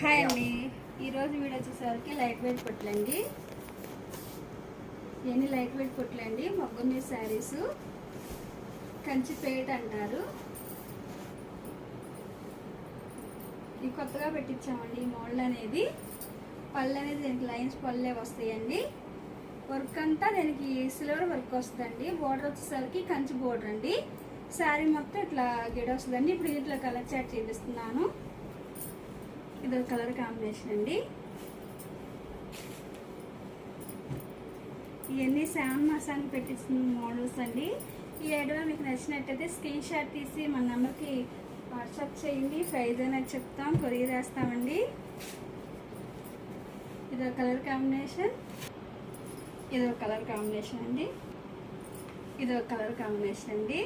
Hi అండి, ఈరోజు video వచ్చేసరికి లైట్ వెయిట్ కుట్లండి. ఎన్ని లైట్ వెయిట్ కుట్లండి, మొగ్గ మీద శారీస్, కంచిపేట అంటారు. ఇది కొత్తగా పెట్టించామండి. ఈ మోడల్ అనేది పళ్ళు అనేది దీనికి లైన్స్ పళ్ళే వస్తాయండి. వర్క్ అంతా దీనికి సిల్వర్ వర్క్ వస్తుందండి. బోర్డర్ వచ్చేసరికి కంచి బోర్డర్ అండి. శారీ మొత్తం ఇట్లా గిడ వస్తుందండి. ఇప్పుడు ఇట్లా కలర్ చాట్ చూపిస్తున్నాను. ఇది కలర్ కాంబినేషన్ అండి. ఇవన్నీ శామ్ మసాన్ పెట్టిస్తున్న మోడల్స్ అండి. ఈ ఐడియా మీకు నచ్చినట్టయితే స్క్రీన్ షాట్ తీసి మన నెంబర్కి వాట్సాప్ చేయండి. ప్రైజ్ అనేది చెప్తాం, కొరియర్ వేస్తామండి. ఇదో కలర్ కాంబినేషన్, ఇదో కలర్ కాంబినేషన్ అండి. ఇదో కలర్ కాంబినేషన్ అండి.